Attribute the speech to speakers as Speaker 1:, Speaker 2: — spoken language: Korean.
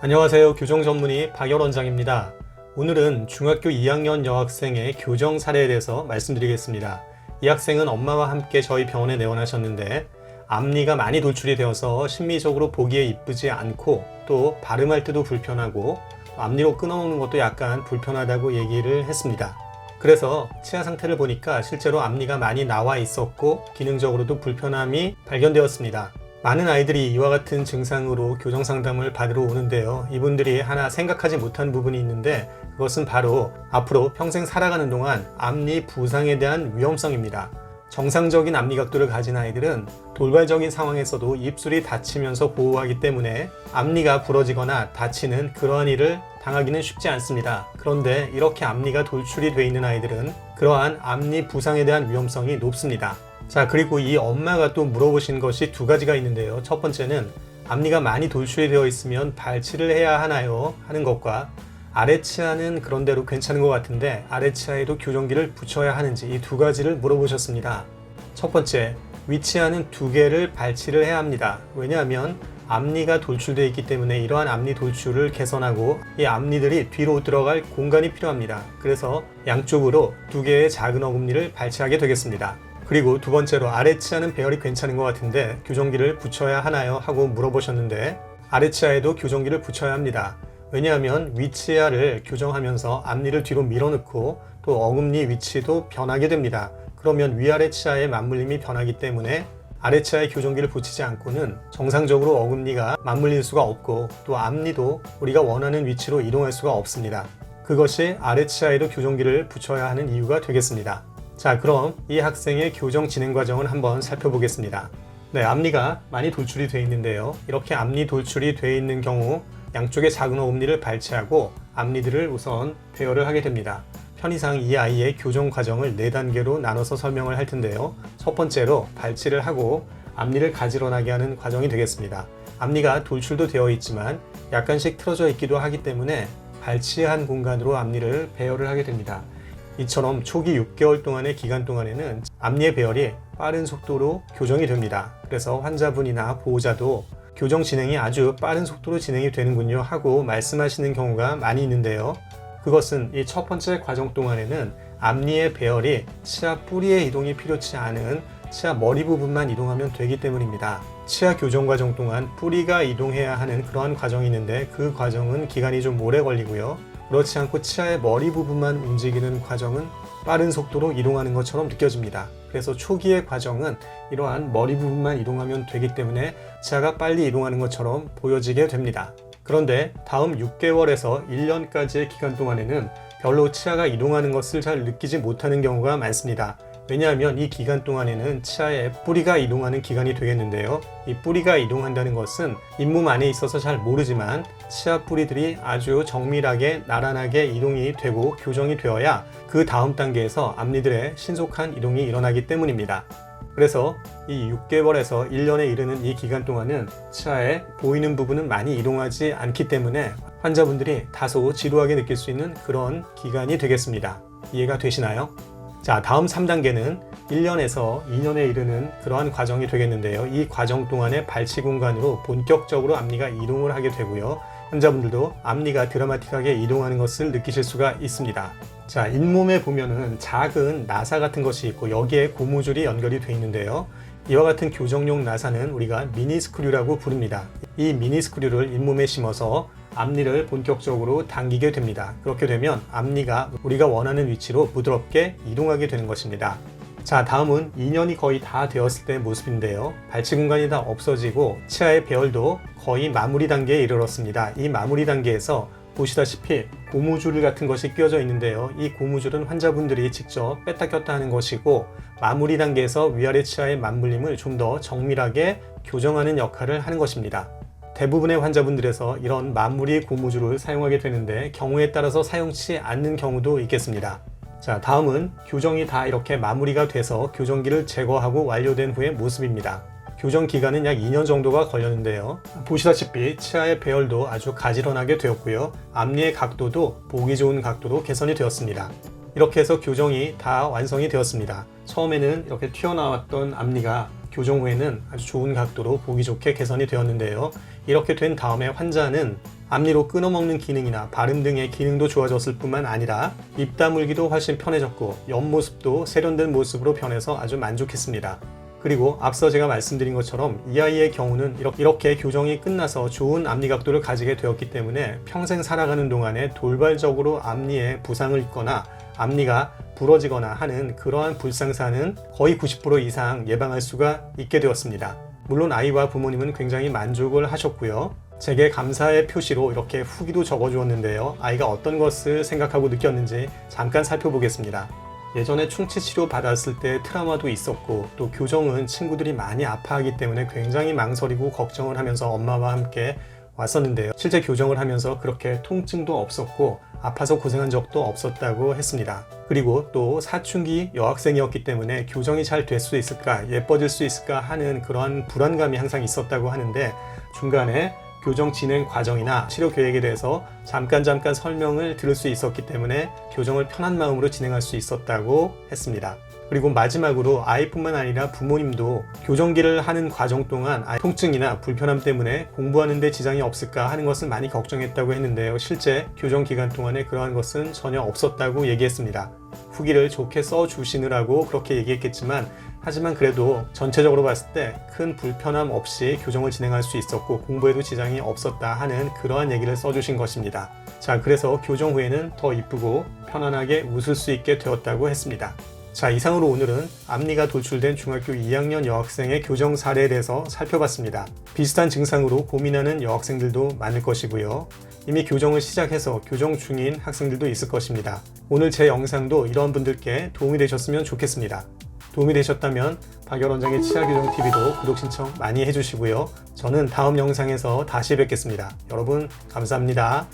Speaker 1: 안녕하세요. 교정 전문의 박열 원장입니다. 오늘은 중학교 2학년 여학생의 교정 사례에 대해서 말씀드리겠습니다. 이 학생은 엄마와 함께 저희 병원에 내원하셨는데 앞니가 많이 돌출이 되어서 심미적으로 보기에 이쁘지 않고 또 발음할 때도 불편하고 앞니로 끊어먹는 것도 약간 불편하다고 얘기를 했습니다. 그래서 치아 상태를 보니까 실제로 앞니가 많이 나와 있었고 기능적으로도 불편함이 발견되었습니다. 많은 아이들이 이와 같은 증상으로 교정 상담을 받으러 오는데요. 이분들이 하나 생각하지 못한 부분이 있는데 그것은 바로 앞으로 평생 살아가는 동안 앞니 부상에 대한 위험성입니다. 정상적인 앞니 각도를 가진 아이들은 돌발적인 상황에서도 입술이 닫히면서 보호하기 때문에 앞니가 부러지거나 다치는 그러한 일을 당하기는 쉽지 않습니다. 그런데 이렇게 앞니가 돌출이 되어 있는 아이들은 그러한 앞니 부상에 대한 위험성이 높습니다. 자, 그리고 이 엄마가 또 물어보신 것이 두 가지가 있는데요. 첫 번째는 앞니가 많이 돌출이 되어 있으면 발치를 해야 하나요? 하는 것과 아래치아는 그런대로 괜찮은 것 같은데 아래치아에도 교정기를 붙여야 하는지 이 두 가지를 물어보셨습니다. 첫 번째, 위치아는 두 개를 발치를 해야 합니다. 왜냐하면 앞니가 돌출되어 있기 때문에 이러한 앞니 돌출을 개선하고 이 앞니들이 뒤로 들어갈 공간이 필요합니다. 그래서 양쪽으로 두 개의 작은 어금니를 발치하게 되겠습니다. 그리고 두 번째로 아래치아는 배열이 괜찮은 것 같은데 교정기를 붙여야 하나요? 하고 물어보셨는데 아래치아에도 교정기를 붙여야 합니다. 왜냐하면 위치아를 교정하면서 앞니를 뒤로 밀어넣고 또 어금니 위치도 변하게 됩니다. 그러면 위아래 치아의 맞물림이 변하기 때문에 아래치아에 교정기를 붙이지 않고는 정상적으로 어금니가 맞물릴 수가 없고 또 앞니도 우리가 원하는 위치로 이동할 수가 없습니다. 그것이 아래치아에도 교정기를 붙여야 하는 이유가 되겠습니다. 자, 그럼 이 학생의 교정 진행 과정을 한번 살펴보겠습니다. 네, 앞니가 많이 돌출이 되어 있는데요. 이렇게 앞니 돌출이 되어 있는 경우 양쪽의 작은 어금니를 발치하고 앞니들을 우선 배열을 하게 됩니다. 편의상 이 아이의 교정 과정을 4단계로 나눠서 설명을 할 텐데요. 첫 번째로 발치를 하고 앞니를 가지런하게 하는 과정이 되겠습니다. 앞니가 돌출도 되어 있지만 약간씩 틀어져 있기도 하기 때문에 발치한 공간으로 앞니를 배열을 하게 됩니다. 이처럼 초기 6개월 동안의 기간 동안에는 앞니의 배열이 빠른 속도로 교정이 됩니다. 그래서 환자분이나 보호자도 교정 진행이 아주 빠른 속도로 진행이 되는군요 하고 말씀하시는 경우가 많이 있는데요. 그것은 이 첫 번째 과정 동안에는 앞니의 배열이 치아 뿌리의 이동이 필요치 않은 치아 머리 부분만 이동하면 되기 때문입니다. 치아 교정 과정 동안 뿌리가 이동해야 하는 그러한 과정이 있는데 그 과정은 기간이 좀 오래 걸리고요. 그렇지 않고 치아의 머리 부분만 움직이는 과정은 빠른 속도로 이동하는 것처럼 느껴집니다. 그래서 초기의 과정은 이러한 머리 부분만 이동하면 되기 때문에 치아가 빨리 이동하는 것처럼 보여지게 됩니다. 그런데 다음 6개월에서 1년까지의 기간 동안에는 별로 치아가 이동하는 것을 잘 느끼지 못하는 경우가 많습니다. 왜냐하면 이 기간 동안에는 치아의 뿌리가 이동하는 기간이 되겠는데요. 이 뿌리가 이동한다는 것은 잇몸 안에 있어서 잘 모르지만 치아 뿌리들이 아주 정밀하게 나란하게 이동이 되고 교정이 되어야 그 다음 단계에서 앞니들의 신속한 이동이 일어나기 때문입니다. 그래서 이 6개월에서 1년에 이르는 이 기간 동안은 치아에 보이는 부분은 많이 이동하지 않기 때문에 환자분들이 다소 지루하게 느낄 수 있는 그런 기간이 되겠습니다. 이해가 되시나요? 자, 다음 3단계는 1년에서 2년에 이르는 그러한 과정이 되겠는데요. 이 과정 동안의 발치 공간으로 본격적으로 앞니가 이동을 하게 되고요. 환자분들도 앞니가 드라마틱하게 이동하는 것을 느끼실 수가 있습니다. 자, 잇몸에 보면은 작은 나사 같은 것이 있고 여기에 고무줄이 연결이 되어 있는데요. 이와 같은 교정용 나사는 우리가 미니스크류라고 부릅니다. 이 미니스크류를 잇몸에 심어서 앞니를 본격적으로 당기게 됩니다. 그렇게 되면 앞니가 우리가 원하는 위치로 부드럽게 이동하게 되는 것입니다. 자, 다음은 2년이 거의 다 되었을 때의 모습인데요. 발치 공간이 다 없어지고 치아의 배열도 거의 마무리 단계에 이르렀습니다. 이 마무리 단계에서 보시다시피 고무줄 같은 것이 끼워져 있는데요. 이 고무줄은 환자분들이 직접 뺐다 꼈다 하는 것이고 마무리 단계에서 위아래 치아의 맞물림을 좀 더 정밀하게 교정하는 역할을 하는 것입니다. 대부분의 환자분들에서 이런 마무리 고무줄을 사용하게 되는데 경우에 따라서 사용치 않는 경우도 있겠습니다. 자, 다음은 교정이 다 이렇게 마무리가 돼서 교정기를 제거하고 완료된 후의 모습입니다. 교정 기간은 약 2년 정도가 걸렸는데요. 보시다시피 치아의 배열도 아주 가지런하게 되었고요. 앞니의 각도도 보기 좋은 각도로 개선이 되었습니다. 이렇게 해서 교정이 다 완성이 되었습니다. 처음에는 이렇게 튀어나왔던 앞니가 교정 후에는 아주 좋은 각도로 보기 좋게 개선이 되었는데요. 이렇게 된 다음에 환자는 앞니로 끊어먹는 기능이나 발음 등의 기능도 좋아졌을 뿐만 아니라 입 다물기도 훨씬 편해졌고 옆모습도 세련된 모습으로 변해서 아주 만족했습니다. 그리고 앞서 제가 말씀드린 것처럼 이 아이의 경우는 이렇게 교정이 끝나서 좋은 앞니 각도를 가지게 되었기 때문에 평생 살아가는 동안에 돌발적으로 앞니에 부상을 입거나 앞니가 부러지거나 하는 그러한 불상사는 거의 90% 이상 예방할 수가 있게 되었습니다. 물론 아이와 부모님은 굉장히 만족을 하셨고요. 제게 감사의 표시로 이렇게 후기도 적어주었는데요. 아이가 어떤 것을 생각하고 느꼈는지 잠깐 살펴보겠습니다. 예전에 충치 치료 받았을 때 트라우마도 있었고 또 교정은 친구들이 많이 아파하기 때문에 굉장히 망설이고 걱정을 하면서 엄마와 함께 왔었는데요. 실제 교정을 하면서 그렇게 통증도 없었고 아파서 고생한 적도 없었다고 했습니다. 그리고 또 사춘기 여학생이었기 때문에 교정이 잘 될 수 있을까, 예뻐질 수 있을까 하는 그러한 불안감이 항상 있었다고 하는데 중간에 교정 진행 과정이나 치료 계획에 대해서 잠깐 설명을 들을 수 있었기 때문에 교정을 편한 마음으로 진행할 수 있었다고 했습니다. 그리고 마지막으로 아이뿐만 아니라 부모님도 교정기를 하는 과정 동안 아이 통증이나 불편함 때문에 공부하는 데 지장이 없을까 하는 것을 많이 걱정했다고 했는데요. 실제 교정 기간 동안에 그러한 것은 전혀 없었다고 얘기했습니다. 후기를 좋게 써주시느라고 그렇게 얘기했겠지만 하지만 그래도 전체적으로 봤을 때 큰 불편함 없이 교정을 진행할 수 있었고 공부에도 지장이 없었다 하는 그러한 얘기를 써주신 것입니다. 자, 그래서 교정 후에는 더 이쁘고 편안하게 웃을 수 있게 되었다고 했습니다. 자, 이상으로 오늘은 앞니가 돌출된 중학교 2학년 여학생의 교정 사례에 대해서 살펴봤습니다. 비슷한 증상으로 고민하는 여학생들도 많을 것이고요. 이미 교정을 시작해서 교정 중인 학생들도 있을 것입니다. 오늘 제 영상도 이런 분들께 도움이 되셨으면 좋겠습니다. 도움이 되셨다면 박열원장의 치아교정TV도 구독 신청 많이 해주시고요. 저는 다음 영상에서 다시 뵙겠습니다. 여러분 감사합니다.